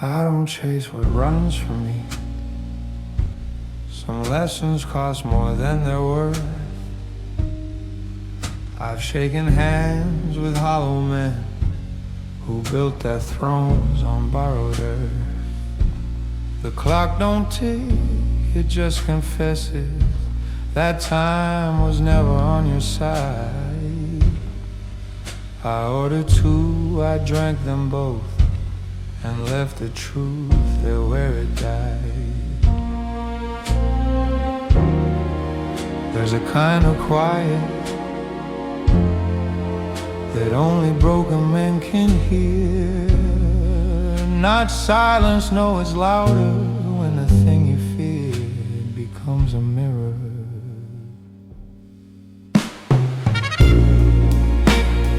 I don't chase what runs from me. Some lessons cost more than they're worth. I've shaken hands with hollow men who built their thrones on borrowed earth. The clock don't tick, it just confesses that time was never on your side. I ordered two, I drank them both, and left the truth there where it died. There's a kind of quiet that only broken men can hear. Not silence, no, it's louder when the thing you feared becomes a mirror.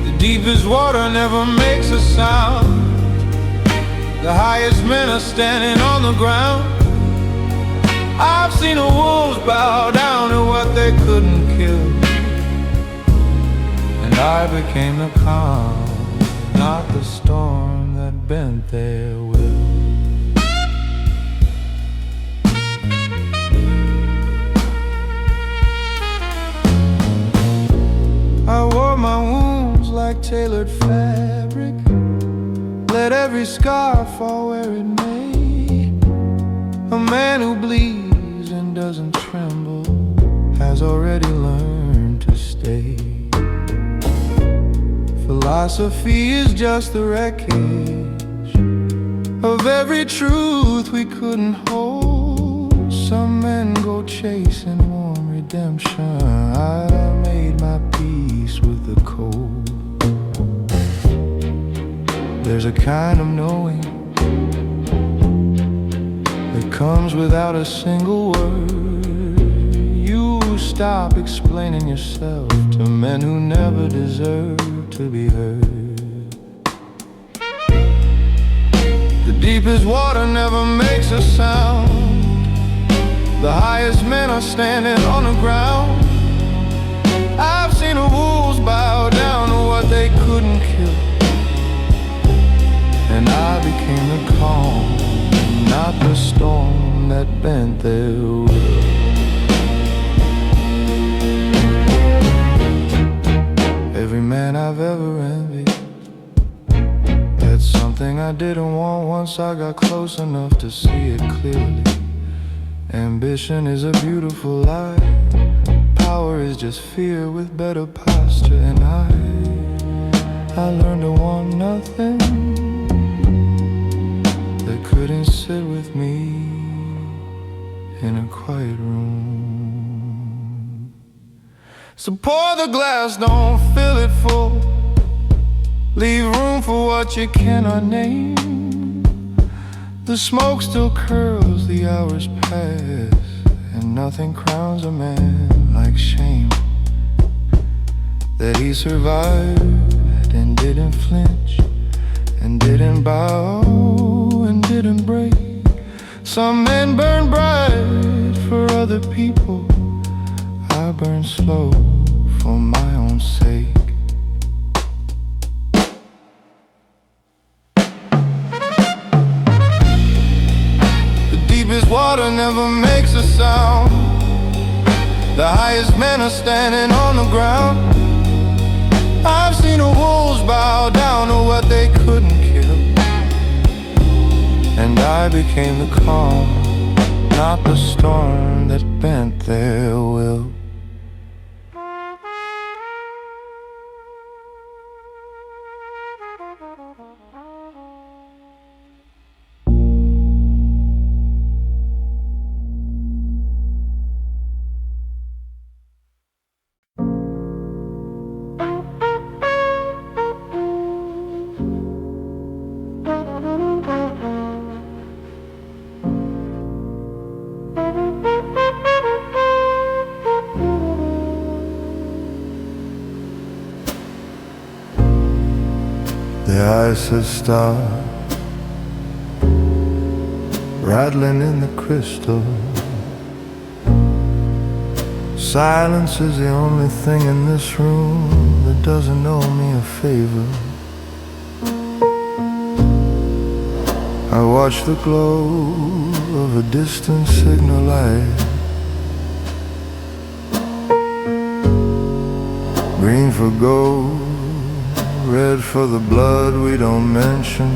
The deepest water never makes a sound. The highest men are standing on the ground. I've seen the wolves bow down to what they couldn't kill, and I became the calm, not the storm that bent their will. I wore my wounds like tailored fabric, let every scar fall where it may. A man who bleeds and doesn't tremble has already learned to stay. Philosophy is just the wreckage of every truth we couldn't hold. Some men go chasing warm redemption. I made my peace with the cold. There's a kind of knowing that comes without a single word. You stop explaining yourself to men who never deserve to be heard. The deepest water never makes a sound. The highest men are standing on the ground. I've seen the wolves bow down to what they couldn't kill, and I became the calm, not the storm that bent their will. Every man I've ever envied had something I didn't want once I got close enough to see it clearly. Ambition is a beautiful lie. Power is just fear with better posture. And I learned to want nothing that couldn't sit with me in a quiet room. So pour the glass, don't fill it full. Leave room for what you cannot name. The smoke still curls, the hours pass, and nothing crowns a man like shame. That he survived and didn't flinch, and didn't bow and didn't break. Some men burn bright for other people. I burn slow for my own sake. The deepest water never makes a sound. The highest men are standing on the ground. I've seen the wolves bow down to what they couldn't kill, and I became the calm, not the storm that bent their will. The ice has stopped rattling in the crystal. Silence is the only thing in this room that doesn't owe me a favor. I watch the glow of a distant signal light. Green for gold, red for the blood we don't mention.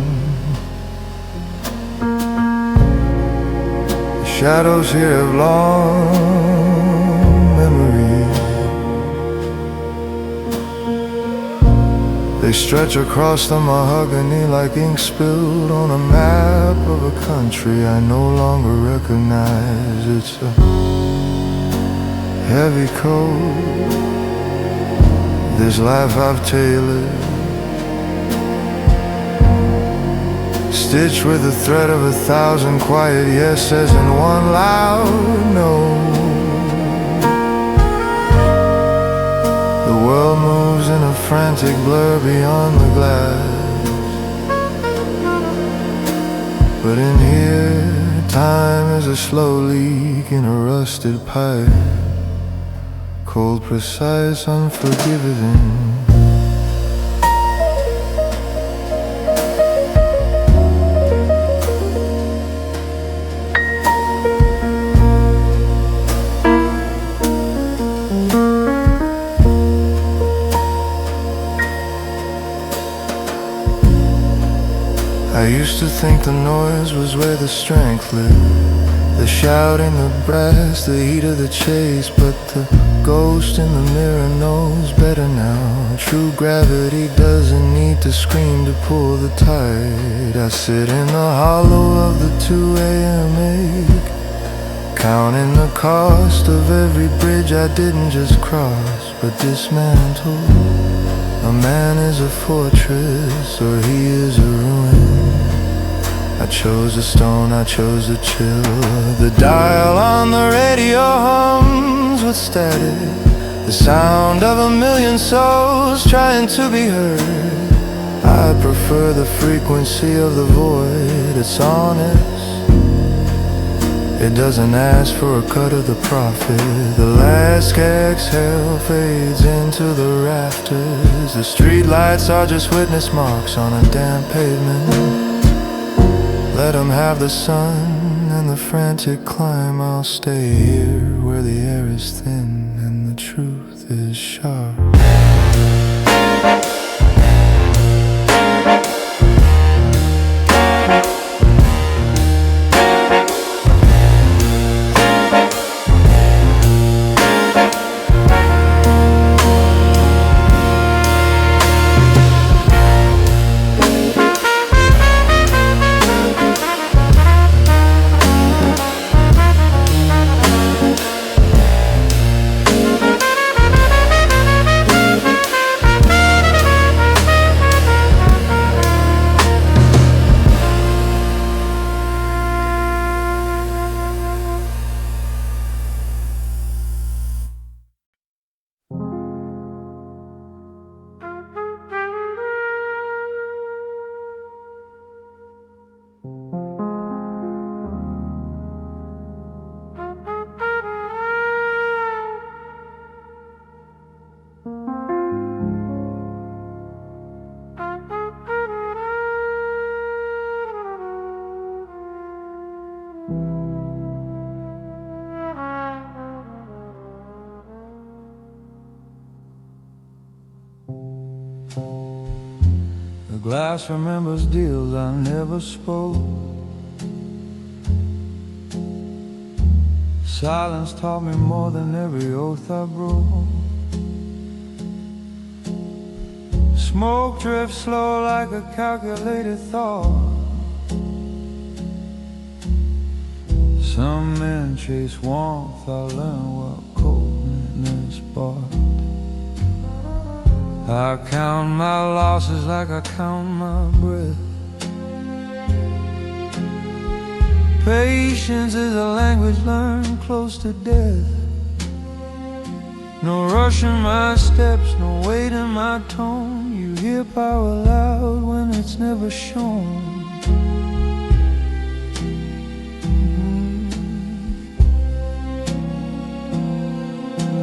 The shadows here have long memories. They stretch across the mahogany like ink spilled on a map of a country I no longer recognize. It's a heavy coat, this life I've tailored, stitched with the thread of 1,000 quiet yeses and one loud no. The world moves in a frantic blur beyond the glass, but in here, time is a slow leak in a rusted pipe. Cold, precise, unforgiving. I used to think the noise was where the strength lived, the shouting, the brass, the heat of the chase. But the ghost in the mirror knows better now. True gravity doesn't need to scream to pull the tide. I sit in the hollow of the 2 a.m. ache, counting the cost of every bridge I didn't just cross but dismantled. A man is a fortress or he is a ruin. I chose the stone, I chose the chill. The dial on the radio hums with static, the sound of a million souls trying to be heard. I prefer the frequency of the void. It's honest, it doesn't ask for a cut of the profit. The last exhale fades into the rafters. The streetlights are just witness marks on a damp pavement. Let 'em have the sun and the frantic climb. I'll stay here where the air is thin and the truth is sharp. The glass remembers deals I never spoke. Silence taught me more than every oath I broke. Smoke drifts slow like a calculated thought. Some men chase warmth, I learned what coldness bought. I count my losses like I count my breath. Patience is a language learned close to death. No rush in my steps, no weight in my tone. You hear power loud when it's never shown.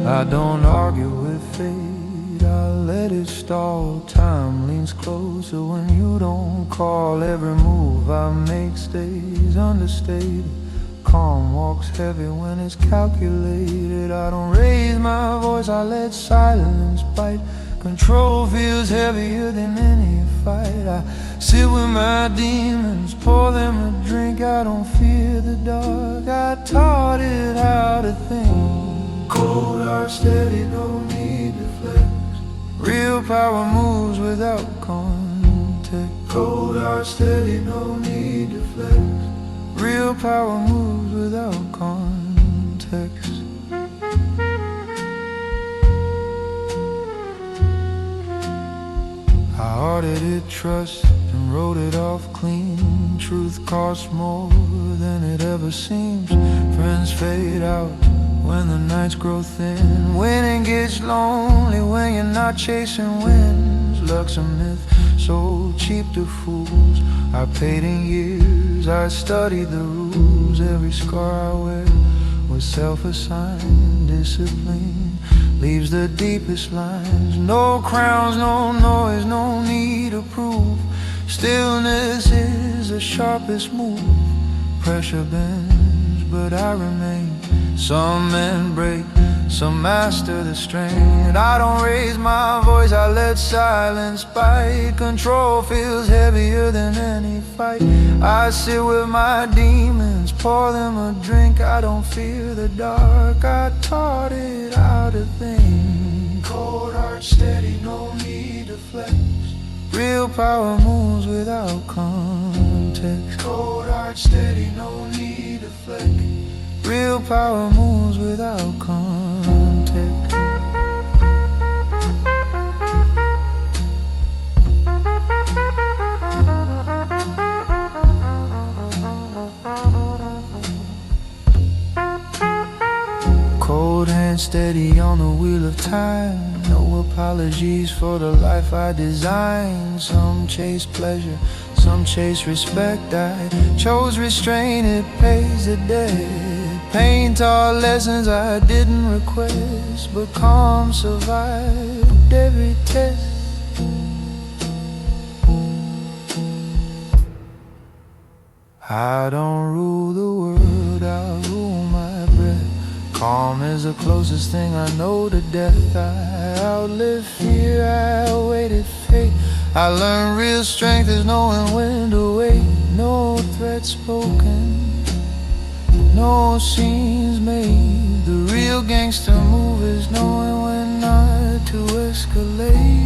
I don't argue with fate, I let it stall. Time leans closer when you don't call. Every move I make stays understated. Calm walks heavy when it's calculated. I don't raise my voice, I let silence bite. Control feels heavier than any fight. I sit with my demons, pour them a drink. I don't fear the dark, I taught it how to think. Cold heart steady, no need to flex. Real power moves without context. Cold heart steady, no need to flex. Real power moves without context. I audited trust and wrote it off clean. Truth costs more than it ever seems. Friends fade out when the nights grow thin. Winning gets lonely when you're not chasing wins. Luck's a myth, so cheap to fools. I paid in years, I studied the rules. Every scar I wear was self-assigned. Discipline leaves the deepest lines. No crowns, no noise, no need to prove. Stillness is the sharpest move. Pressure bends, but I remain. Some men break, some master the strain. I don't raise my voice, I let silence bite. Control feels heavier than any fight. I sit with my demons, pour them a drink. I don't fear the dark, I taught it how to think. Cold heart steady, no need to flex. Real power moves without context. Cold heart steady, no need to flex. Real power moves without context. Cold hand steady on the wheel of time. No apologies for the life I designed. Some chase pleasure, some chase respect. I chose restraint, it pays the debt. Pain taught lessons I didn't request, but calm survived every test. I don't rule the world, I rule my breath. Calm is the closest thing I know to death. I outlived fear, I awaited fate. I learned real strength is knowing when to wait. No threat spoken, no scenes made. The real gangster move is knowing when not to escalate.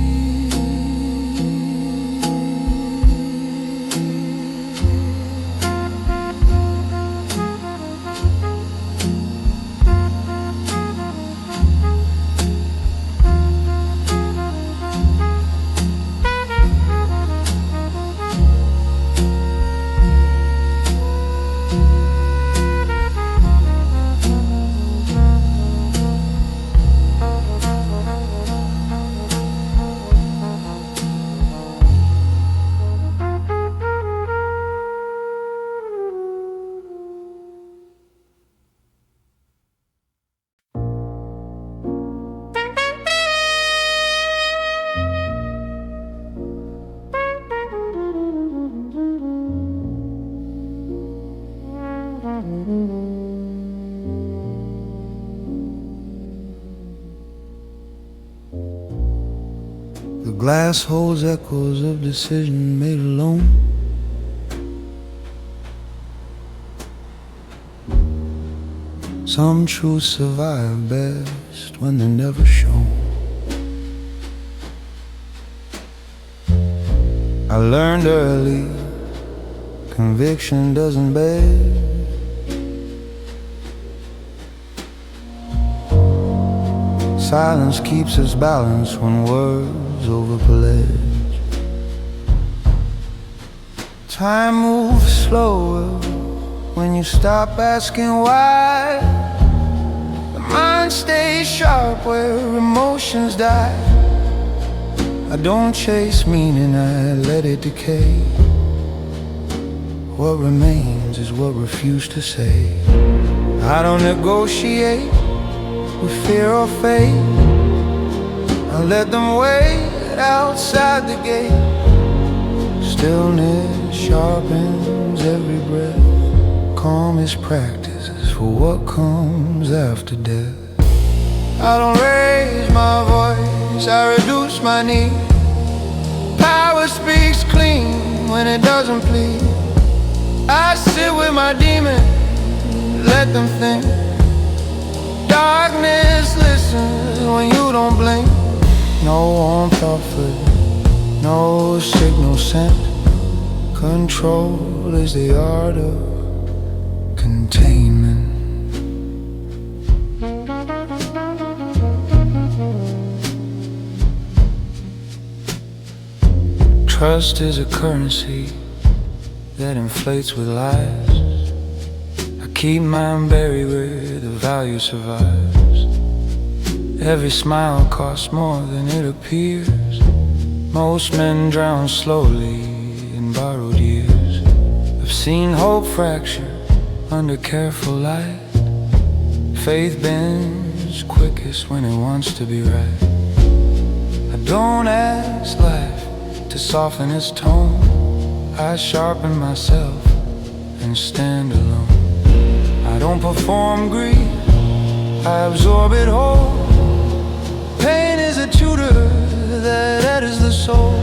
The glass holds echoes of decision made alone. Some truths survive best when they're never shown. I learned early, conviction doesn't beg. Silence keeps us balanced when words over pledge. Time moves slower when you stop asking why. The mind stays sharp where emotions die. I don't chase meaning, I let it decay. What remains is what refused to say. I don't negotiate with fear or fate. I I let them wait outside the gate. Stillness sharpens every breath. Calm is practice for what comes after death. I don't raise my voice, I reduce my need. Power speaks clean when it doesn't plead. I sit with my demons, let them think. Darkness listens when you don't blink. No warmth offered, no signal sent. Control is the art of containment. Trust is a currency that inflates with lies. I keep mine buried where the value survives. Every smile costs more than it appears. Most men drown slowly in borrowed years. I've seen hope fracture under careful light. Faith bends quickest when it wants to be right. I don't ask life to soften its tone. I sharpen myself and stand alone. I don't perform grief, I absorb it whole. Pain is a tutor that edits the soul.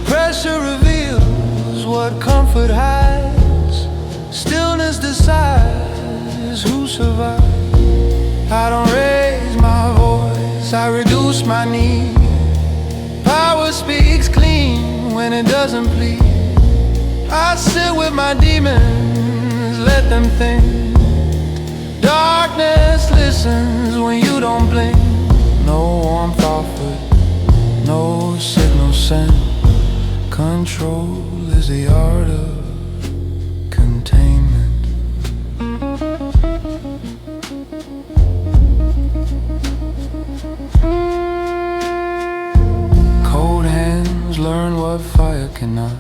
Pressure reveals what comfort hides. Stillness decides who survives. I don't raise my voice, I reduce my need. Power speaks clean when it doesn't plead. I sit with my demons, let them think. Darkness listens when you don't blink. No warmth offered, no signal sent. Control is the art of containment. Cold hands learn what fire cannot.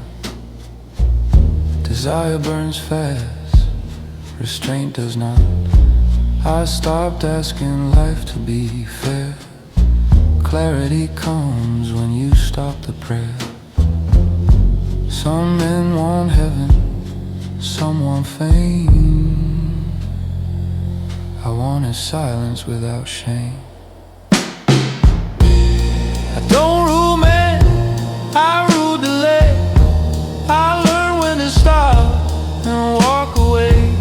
Desire burns fast, restraint does not. I stopped asking life to be fair. Clarity comes when you stop the prayer. Some men want heaven, some want fame. I wanted silence without shame. I don't rule men, I rule delay. I learn when to stop and walk away.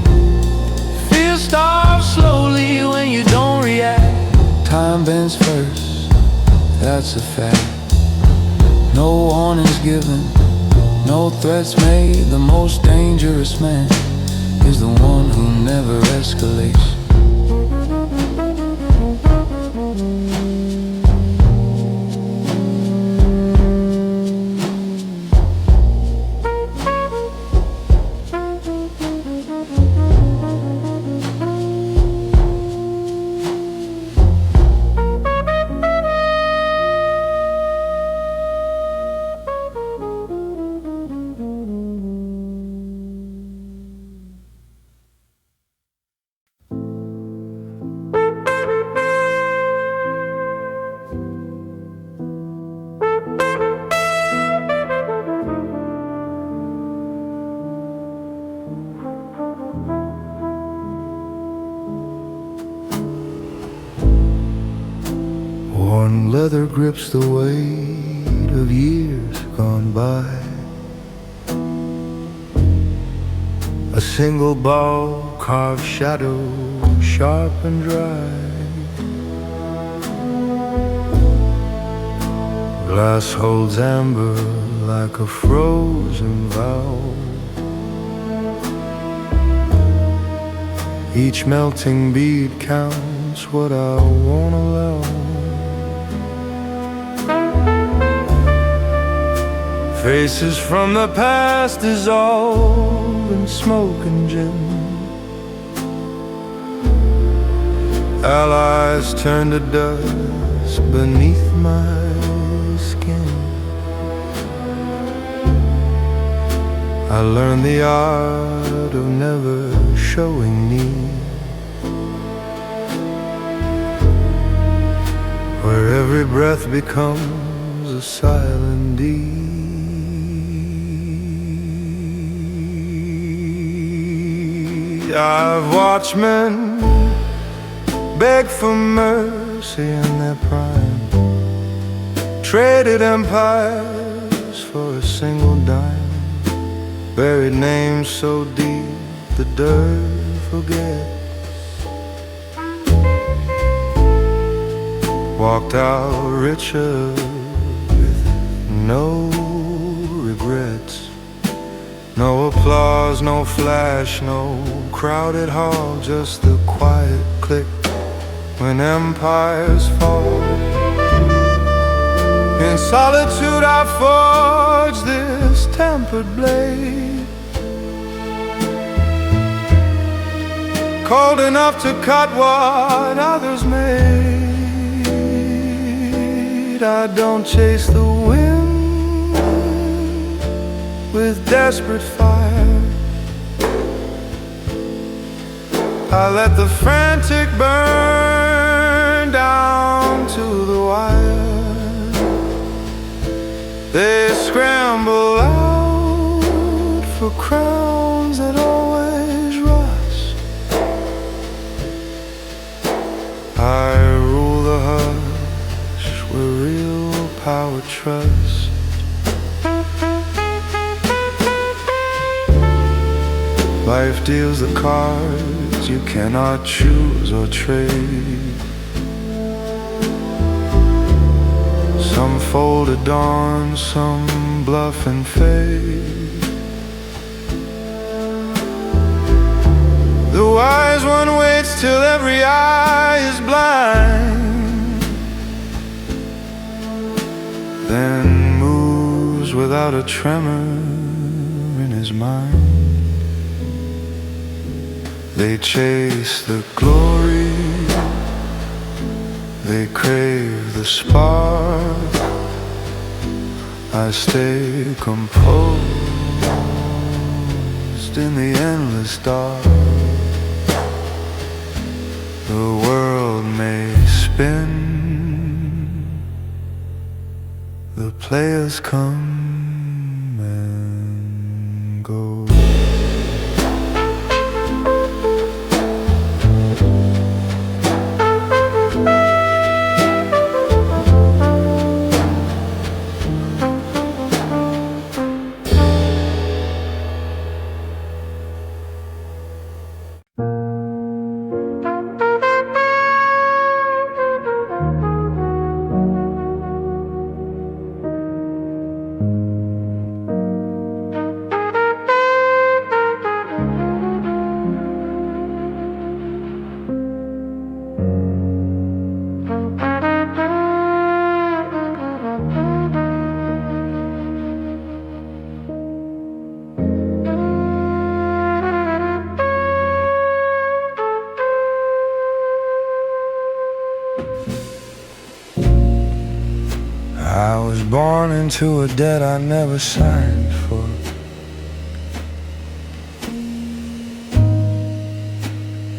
Fear starves slowly when you don't react. Time bends first, that's a fact. No warnings given, no threats made. The most dangerous man is the one who never escalates. Worn leather grips the weight of years gone by. A single ball carved shadow, sharp and dry. Glass holds amber like a frozen vow. Each melting bead counts what I won't allow. Faces from the past dissolve in smoke and gin. Allies turn to dust beneath my skin. I learned the art of never showing need. where every breath becomes a silent deed. I've watched men beg for mercy in their prime, traded empires for a single dime, buried names so deep the dirt forgets, walked out richer with no regrets. No applause, no flash, no crowded hall, just the quiet click when empires fall. In solitude I forged this tempered blade, cold enough to cut what others made. I don't chase the wind with desperate fire. I let the frantic burn down to the wire. They scramble out for crowns that always rust. I rule the hush where real power trusts. Life deals the cards you cannot choose or trade. Some fold at dawn, some bluff and fade. The wise one waits till every eye is blind, then moves without a tremor in his mind. They chase the glory, they crave the spark. I stay composed in the endless dark. The world may spin, the players come and go. I was born into a debt I never signed for.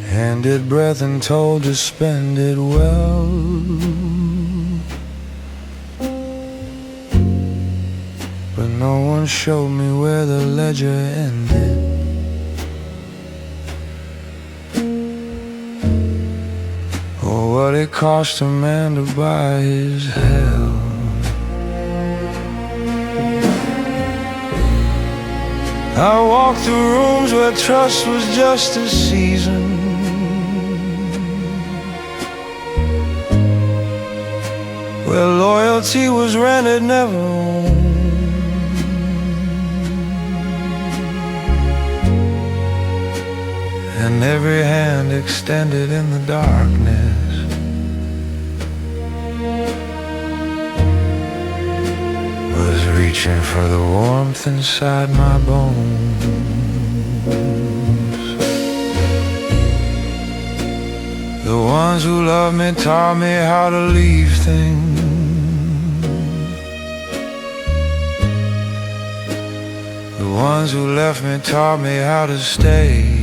Handed breath and told to spend it well. But no one showed me where the ledger ended. Or what it cost a man to buy his hell. I walked through rooms where trust was just a season, where loyalty was rented, never owned. And every hand extended in the darkness was reaching for the warmth inside my bones. The ones who loved me taught me how to leave things. The ones who left me taught me how to stay.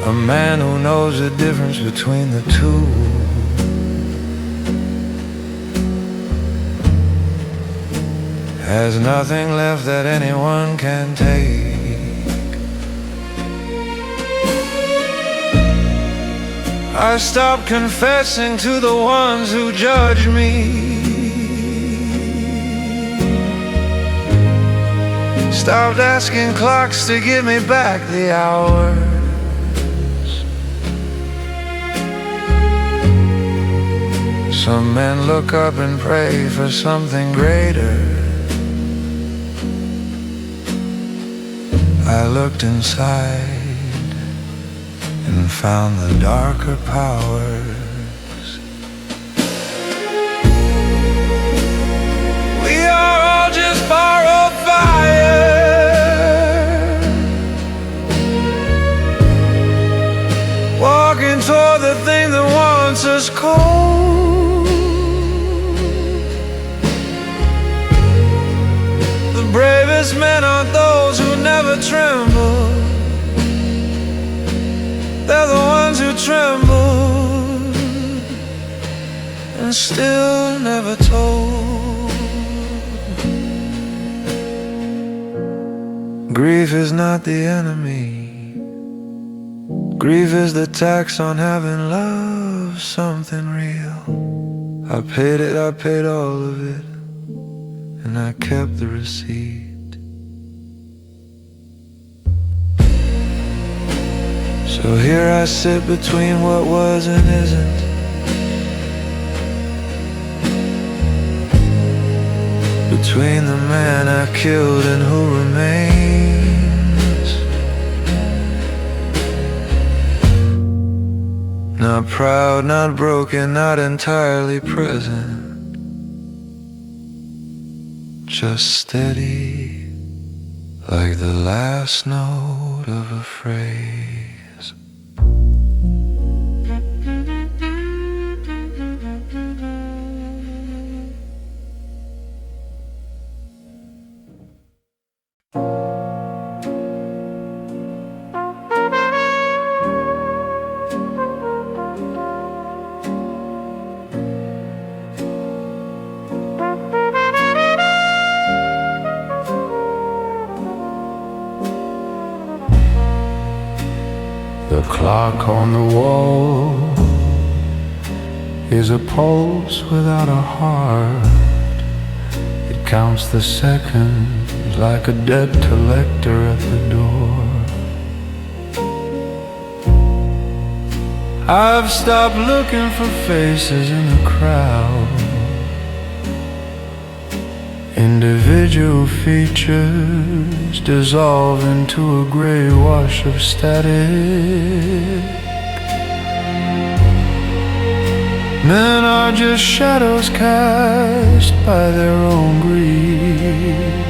a man who knows the difference between the two. Has nothing left that anyone can take. I stopped confessing to the ones who judge me. Stopped asking clocks to give me back the hours. Some men look up and pray for something greater. I looked inside and found the darker powers. We are all just borrowed fire, walking toward the thing that wants us cold. The bravest men aren't those who never tremble. They're the ones who tremble and still never told. Grief is not the enemy. Grief is the tax on having loved something real. I paid all of it, and I kept the receipt. So here I sit between what was and isn't. Between the man I killed and who remains. Not proud, not broken, not entirely present. Just steady, like the last note of a phrase. The clock on the wall is a pulse without a heart. It counts the seconds like a debt collector at the door. I've stopped looking for faces in the crowd. Individual features dissolve into a gray wash of static. Men are just shadows cast by their own greed,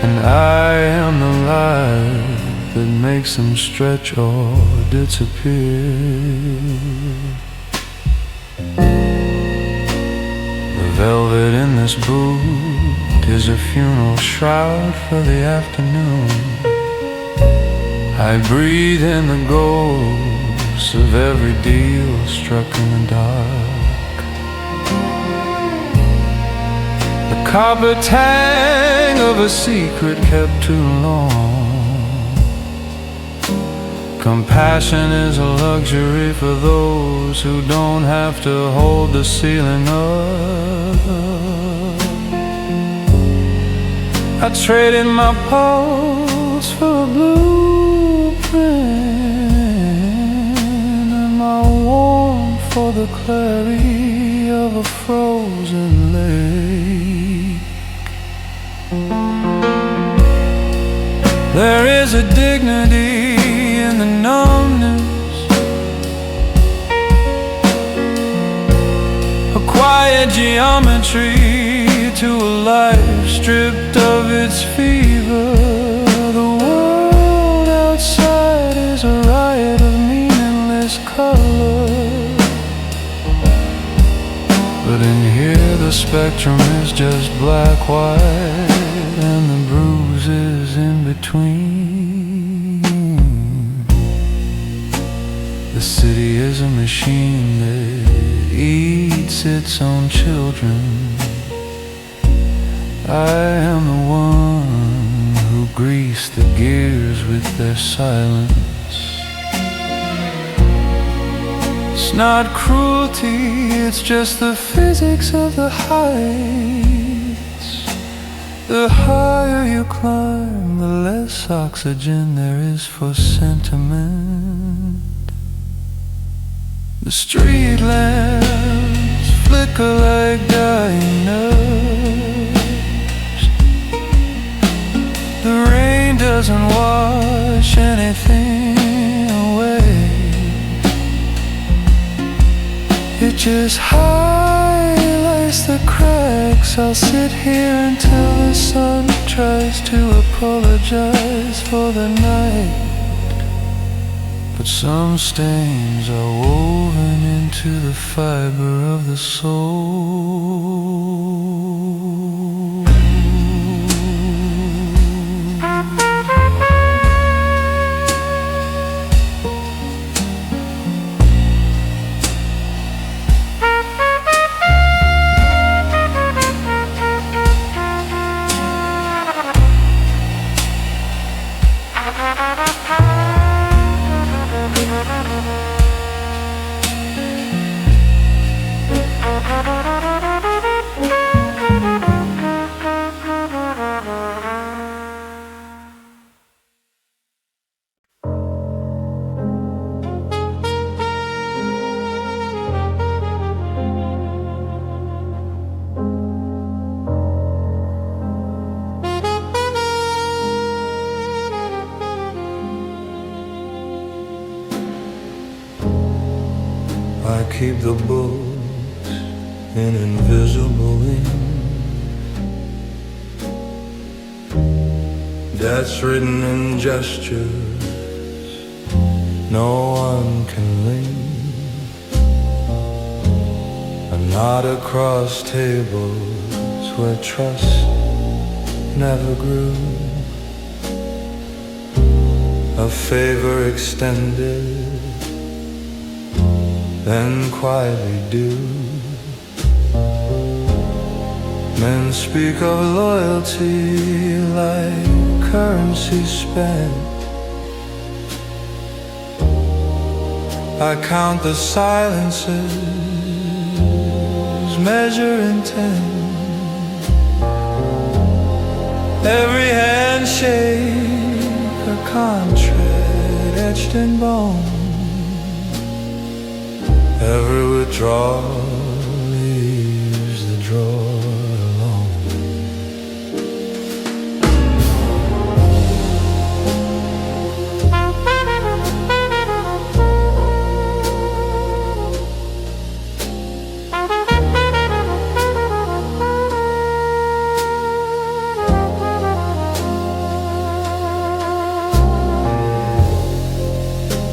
and I am the light that makes them stretch or disappear. Velvet in this boot is a funeral shroud for the afternoon. I breathe in the ghosts of every deal struck in the dark. The copper tang of a secret kept too long. Compassion is a luxury for those who don't have to hold the ceiling up. I traded my pulse for a blueprint, and my warmth for the clarity of a frozen lake. There is a dignity in the numbness, a quiet geometry to a life stripped of its fever. The world outside is a riot of meaningless color, but in here the spectrum is just black, white, and the bruises in between. is a machine that eats its own children. I am the one who greased the gears with their silence. It's not cruelty, it's just the physics of the heights. The higher you climb, the less oxygen there is for sentiment. The street lamps flicker like dying nerves. The rain doesn't wash anything away. It just highlights the cracks. I'll sit here until the sun tries to apologize for the night. But some stains are woven into the fiber of the soul. I keep the books in invisible ink that's written in gestures no one can read. A nod across tables where trust never grew. A favor extended, then quietly due. Men speak of loyalty like currency spent. I count the silences, measure intent. Every handshake a contract etched in bone. Every withdrawal leaves the drawer alone.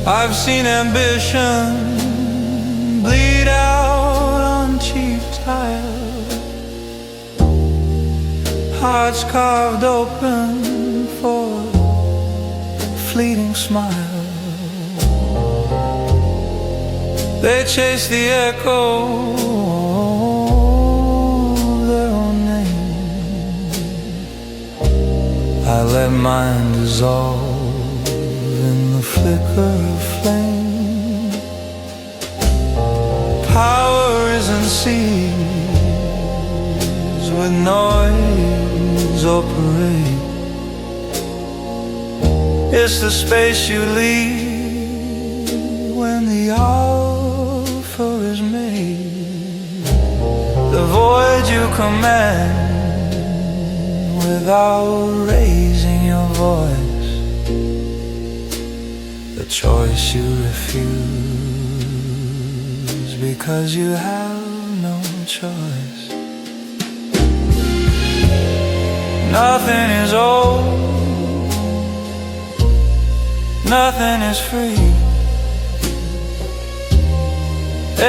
I've seen ambition bleed out on cheap tile, hearts carved open for a fleeting smile. They chase the echo of their own name. I let mine dissolve in the flicker of flame. Power isn't seized with noise or parade. It's the space you leave when the offer is made. The void you command without raising your voice. The choice you refuse because you have no choice. Nothing is old, nothing is free.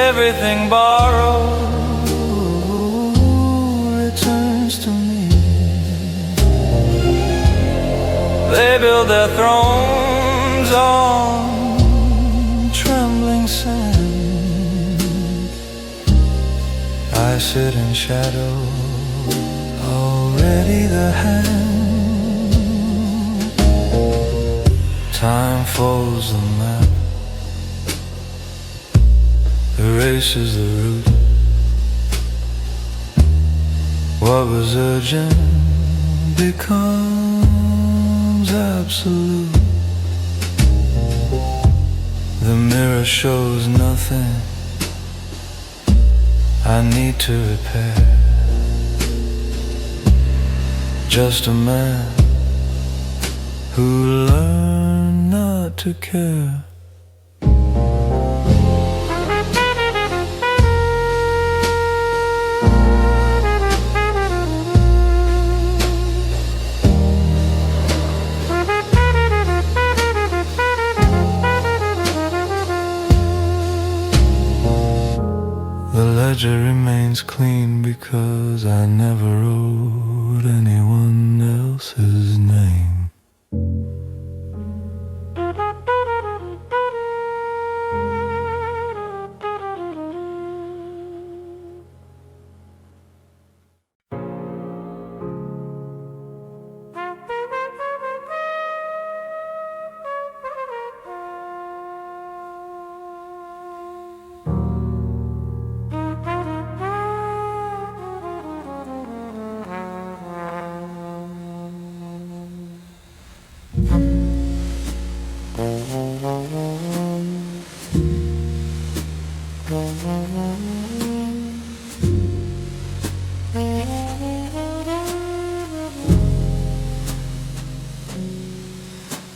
Everything borrowed returns to me. They build their thrones on trembling sand. sit in shadow. Already the hand. Time folds the map, erases the route. What was urgent becomes absolute. The mirror shows nothing I need to repair. Just a man who learned not to care. The ledger remains clean because I never wrote anyone else's name.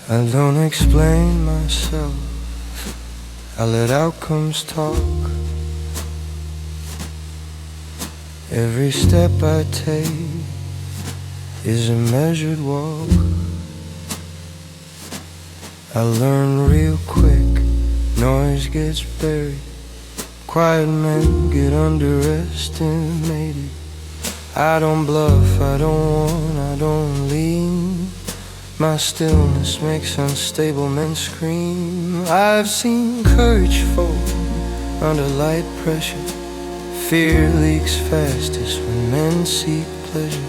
I don't explain myself, I let outcomes talk. Every step I take is a measured walk. I learn real quick, noise gets buried, quiet men get underestimated. I don't bluff, I don't warn, I don't lean. My stillness makes unstable men scream. I've seen courage fold under light pressure. Fear leaks fastest when men seek pleasure.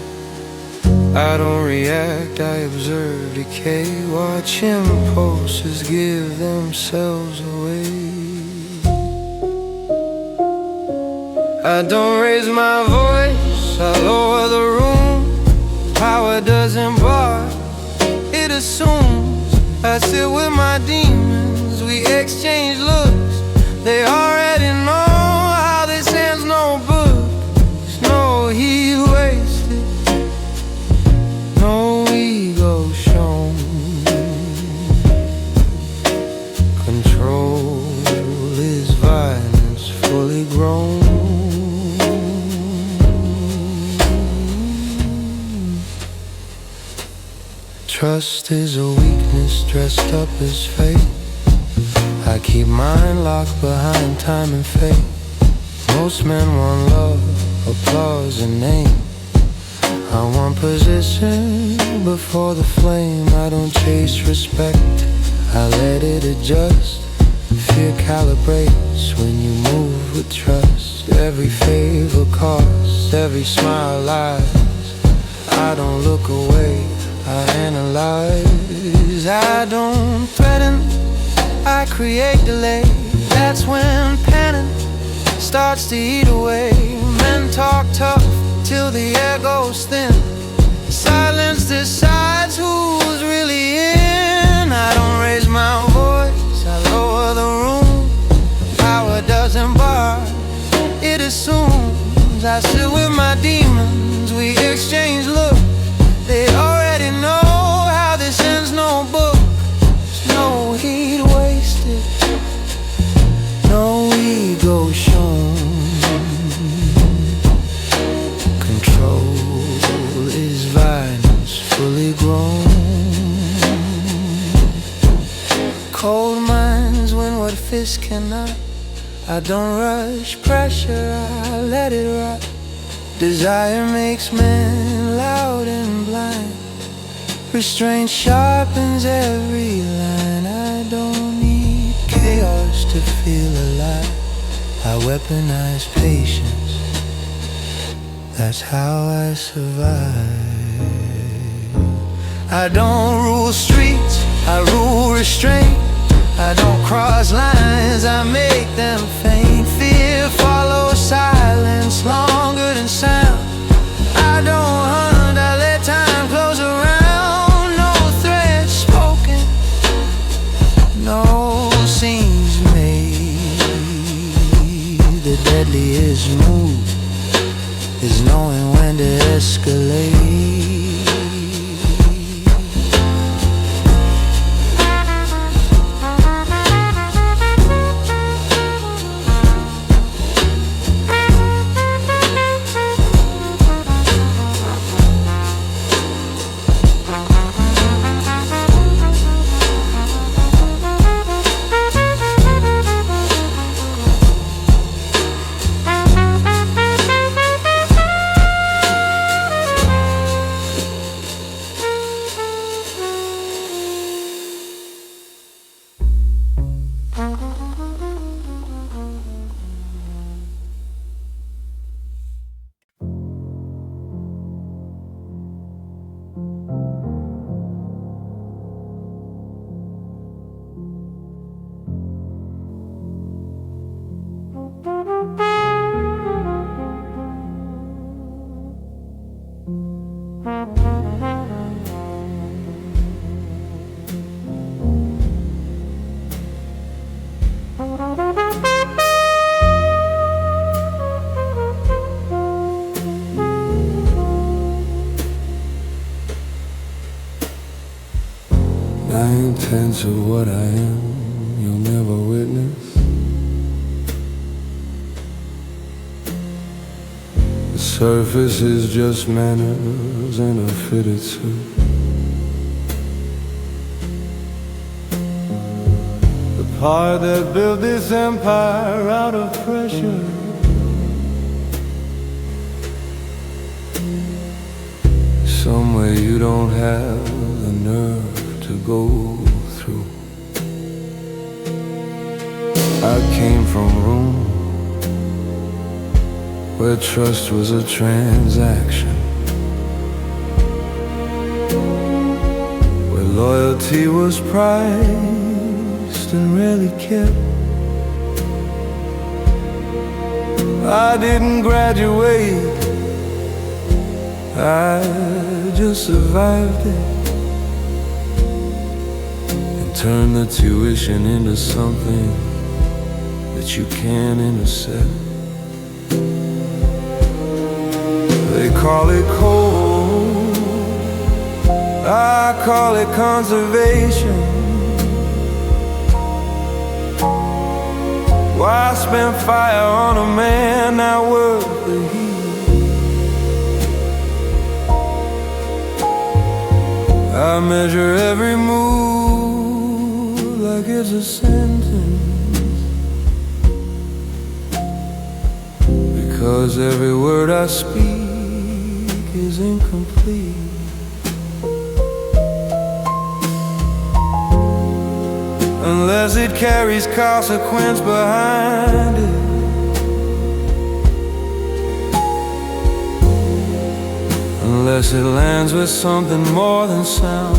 I don't react, I observe decay. Watch impulses give themselves away. I don't raise my voice, I lower the room. Power doesn't bark, it assumes. I sit with my demons, we exchange looks. They already know how this ends, no book. There's no heat wasted, no ego shown. Control is violence fully grown. Trust is a weakness dressed up as faith. I keep mine locked behind time and fate. Most men want love, applause and name. I want position before the flame. I don't chase respect, I let it adjust. Fear calibrates when you move with trust. Every favor costs, every smile lies. I don't look away, I analyze. I don't threaten, I create delay. That's when panic starts to eat away. Men talk tough till the air goes thin. Silence decides who's really in. I don't raise my voice, I lower the room. Power doesn't bar, it assumes. I sit with my demons, we exchange looks. They already know how this ends, no book. There's no heat wasted, no ego shown. Control is violence fully grown. Cold minds win what fists cannot. I don't rush pressure, I let it rot. Desire makes men loud and blind. Restraint sharpens every line. I don't need chaos to feel alive. I weaponize patience That's how I survive. I don't rule streets, I rule restraint. I don't cross lines, I make them faint. Fear follows silence longer than sound. I don't hunt, I let time close around. No threats spoken, no scenes made. The deadliest move is knowing when to escalate. Nine-tenths of what I am, you'll never witness. The surface is just manners in a fitted suit. The part that built this empire out of pressure. Somewhere you don't have the nerve to go through. I came from a room where trust was a transaction, where loyalty was priced and rarely kept. I didn't graduate, I just survived it. Turn the tuition into something that you can intercept. They call it cold, I call it conservation. Why spend fire on a man not worth the heat? I measure every move like it's a sentence, because every word I speak is incomplete. Unless it carries consequence behind it. Unless it lands with something more than sound.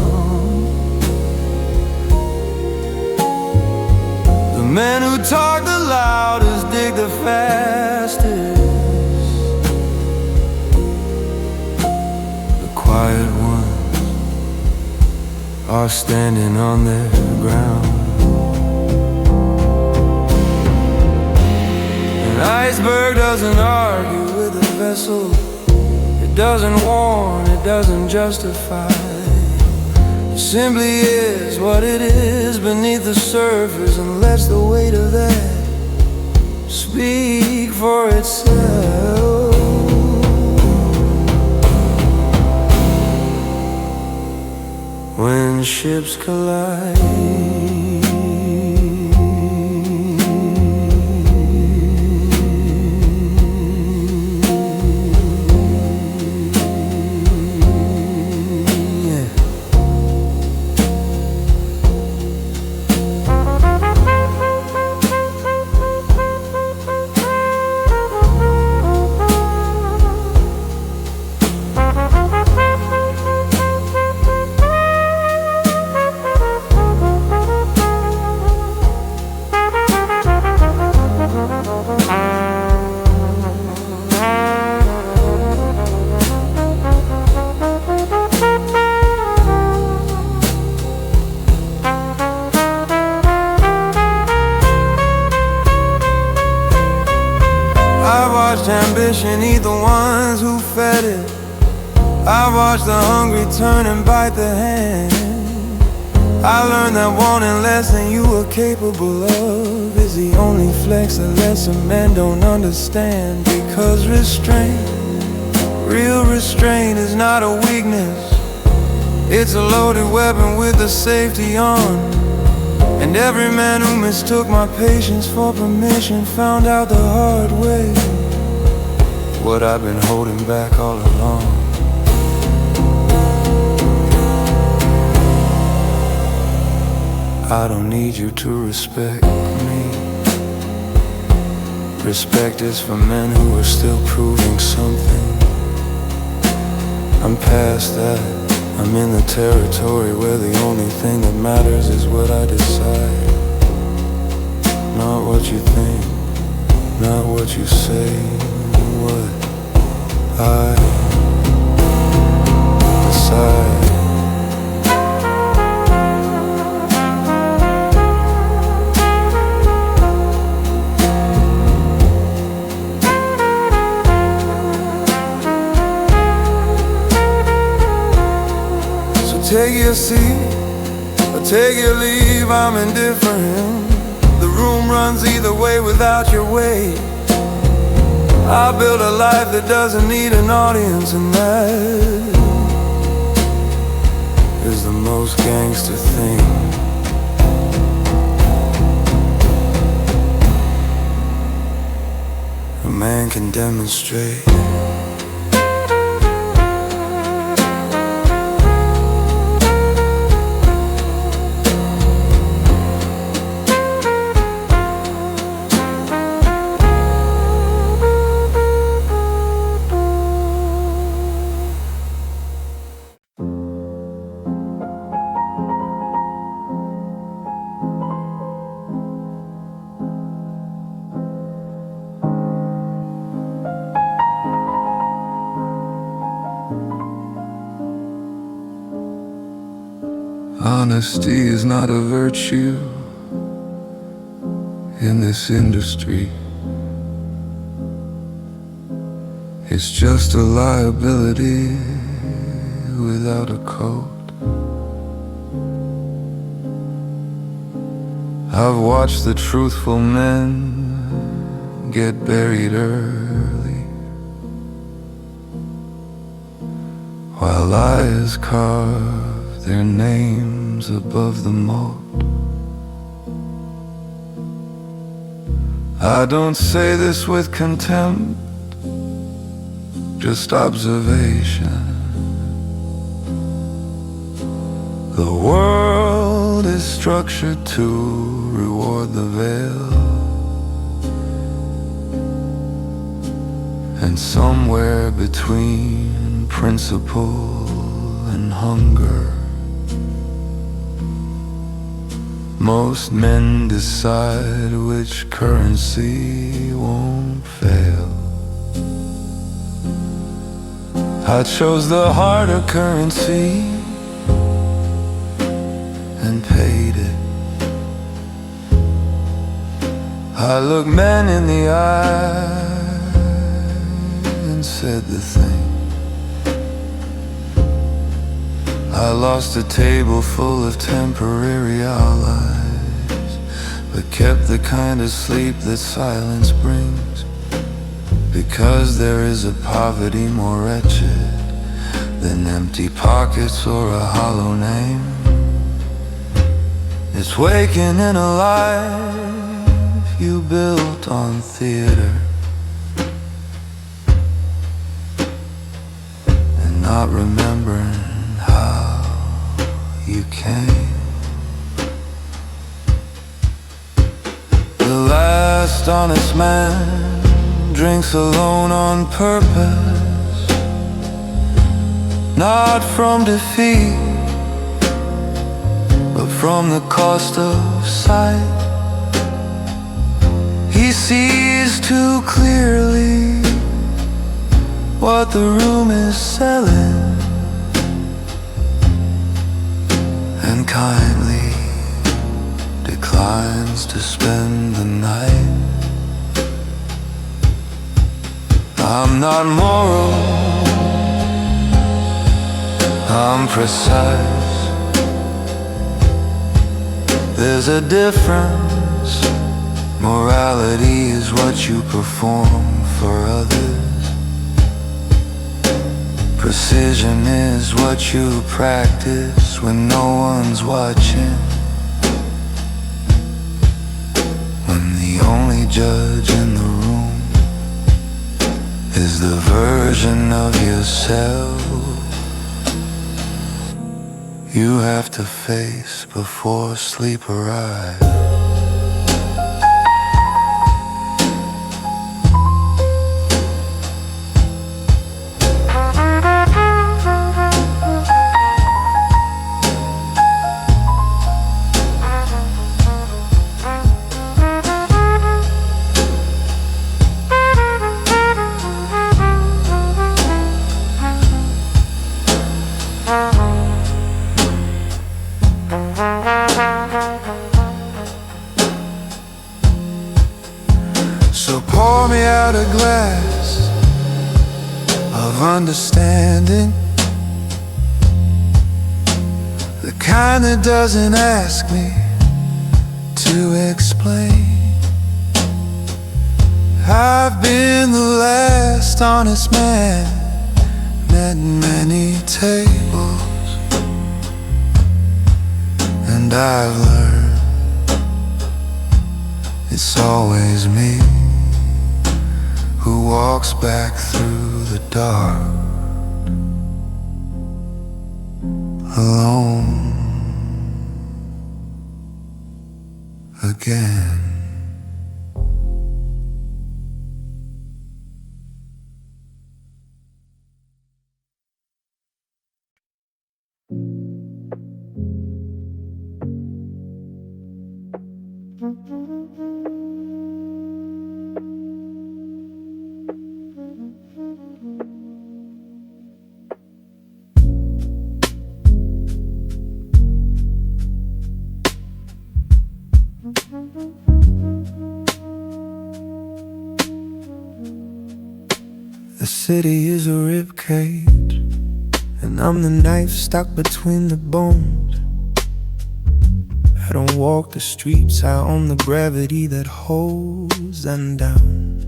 The men who talk the loudest dig the fastest. The quiet ones are standing on their ground. An iceberg doesn't argue with a vessel. It doesn't warn, it doesn't justify. It simply is what it is beneath the surface, and lets the weight of that speak for itself. When ships collide, regret it. I watched the hungry turn and bite the hand. I learned that wanting less than you were capable of is the only flex that lesser men don't understand. Because restraint, real restraint, is not a weakness. It's a loaded weapon with the safety on. And every man who mistook my patience for permission found out the hard way what I've been holding back all along. I don't need you to respect me. Respect is for men who are still proving something. I'm past that. I'm in the territory where the only thing that matters is what I decide. Not what you think, not what you say, what I decide. Take your seat, or take your leave, I'm indifferent. The room runs either way without your weight. I built a life that doesn't need an audience, and that is the most gangster thing. A man can demonstrate. Honesty is not a virtue in this industry. It's just a liability without a code. I've watched the truthful men get buried early, while lies carve their names above the moat. I don't say this with contempt, just observation. The world is structured to reward the veil, and somewhere between principle and hunger, most men decide which currency won't fail. I chose the harder currency and paid it. I looked men in the eye and said the thing. I lost a table full of temporary allies, but kept the kind of sleep that silence brings. Because there is a poverty more wretched than empty pockets or a hollow name. It's waking in a life you built on theater, and not remembering how you came. The last honest man drinks alone on purpose, not from defeat, but from the cost of sight. He sees too clearly what the room is selling, and kindly declines to spend the night. I'm not moral, I'm precise. There's a difference. Morality is what you perform for others. Precision is what you practice when no one's watching. When the only judge in the room is the version of yourself you have to face before sleep arrives. So pour me out a glass of understanding, the kind that doesn't ask me to explain. I've been the last honest man, met many tables, and I've learned it's always me who walks back through the dark alone again. The city is a ribcage, and I'm the knife stuck between the bones. I don't walk the streets, I own the gravity that holds them down.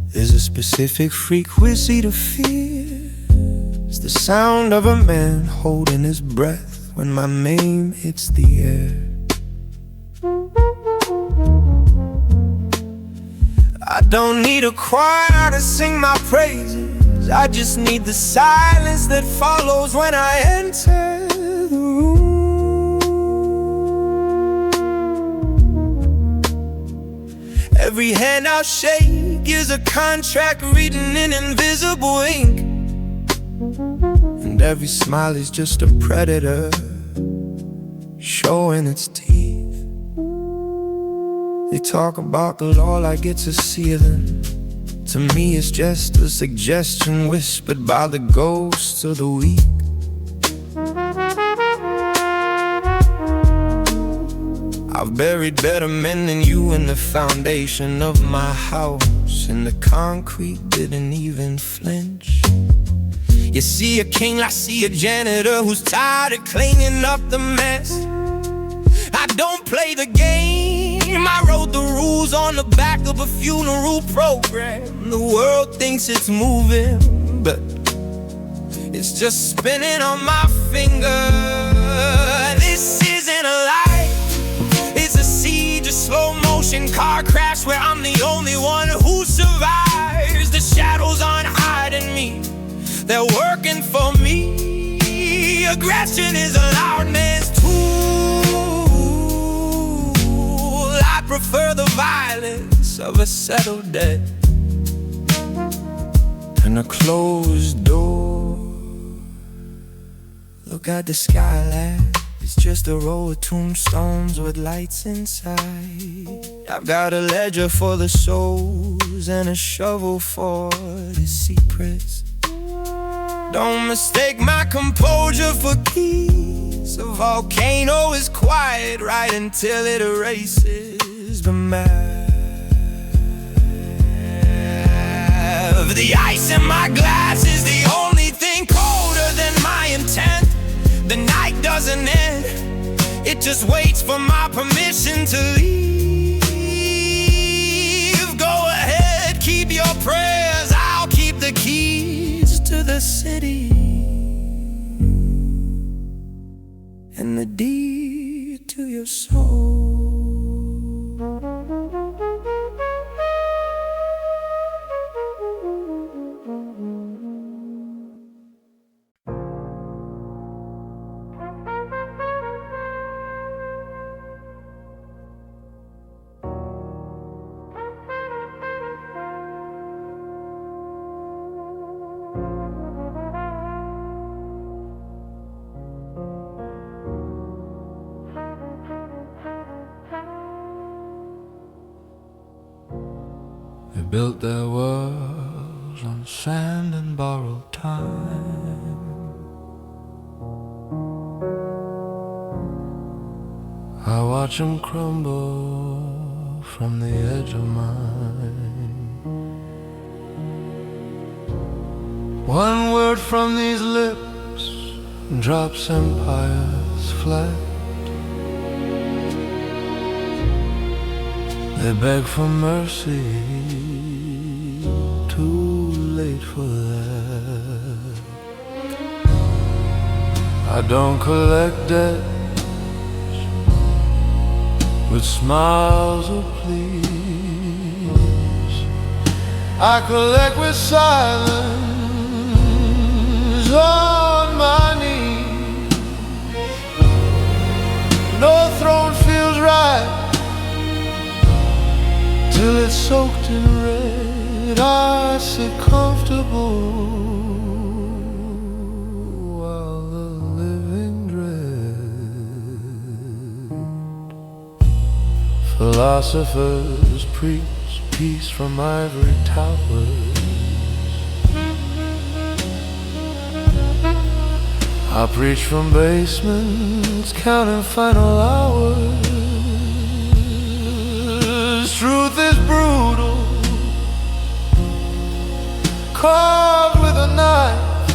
There's a specific frequency to fear. It's the sound of a man holding his breath when my name hits the air. I don't need a choir to sing my praises, I just need the silence that follows when I enter the room. Every hand I'll shake is a contract written in invisible ink, and every smile is just a predator showing its teeth. They talk about the law like it's a ceiling. To me it's just a suggestion whispered by the ghosts of the weak. I've buried better men than you in the foundation of my house, and the concrete didn't even flinch. You see a king, I see a janitor who's tired of cleaning up the mess. I don't play the game, I wrote the rules on the back of a funeral program. The world thinks it's moving, but it's just spinning on my finger. This isn't a life, it's a siege, a slow motion car crash where I'm the only one who survives. The shadows aren't hiding me, they're working for me. Aggression is a loud man's tool. I prefer the violence of a settled debt and a closed door. Look at the sky, lad, it's just a row of tombstones with lights inside. I've got a ledger for the souls and a shovel for the secrets. Don't mistake my composure for keys. A volcano is quiet right until it erases the map. The ice in my glass is the only thing colder than my It just waits for my permission to leave. Go ahead, keep your prayers, I'll keep the keys to the city and the deed to your soul. They built their worlds on sand and borrowed time. I watch them crumble from the edge of mine. One word from these lips drops empires flat. They beg for mercy, too late for that. I don't collect debts with smiles or pleas. I collect with silence on my knees. No throne feels right till it's soaked in red. I sit comfortable while the living dread. Philosophers preach peace from ivory towers. I preach from basements, counting final hours. Truth is brutal, carved with a knife.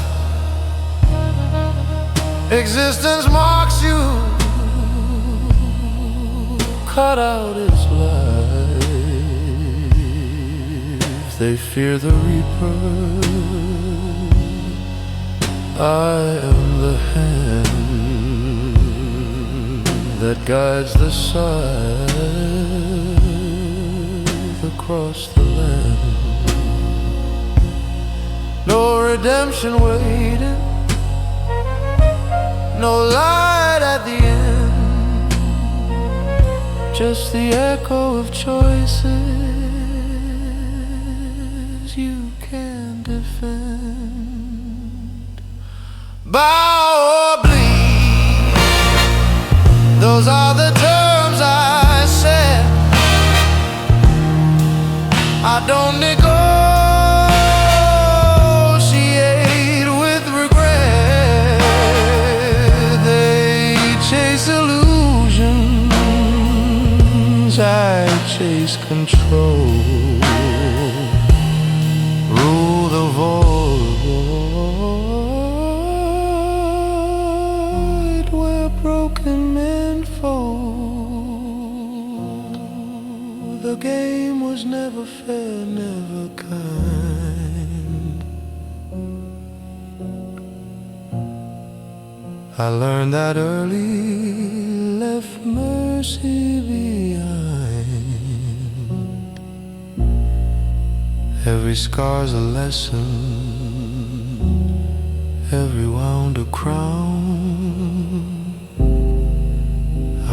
Existence marks you, cut out its life. They fear the reaper, I am the hand that guides the scythe across the land. No redemption waiting, no light at the end, just the echo of choices you can't defend. Bow or bleed, those are the terms I said. I don't negotiate with regret. They chase illusions, I chase control. Rule the void where broken men fall. The game was never fair, never kind. I learned that early, left mercy behind. Every scar's a lesson, every wound a crown.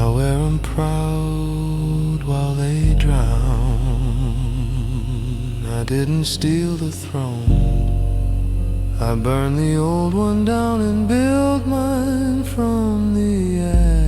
I wear 'em proud while they drown. I didn't steal the throne, I burned the old one down and built mine from the ash.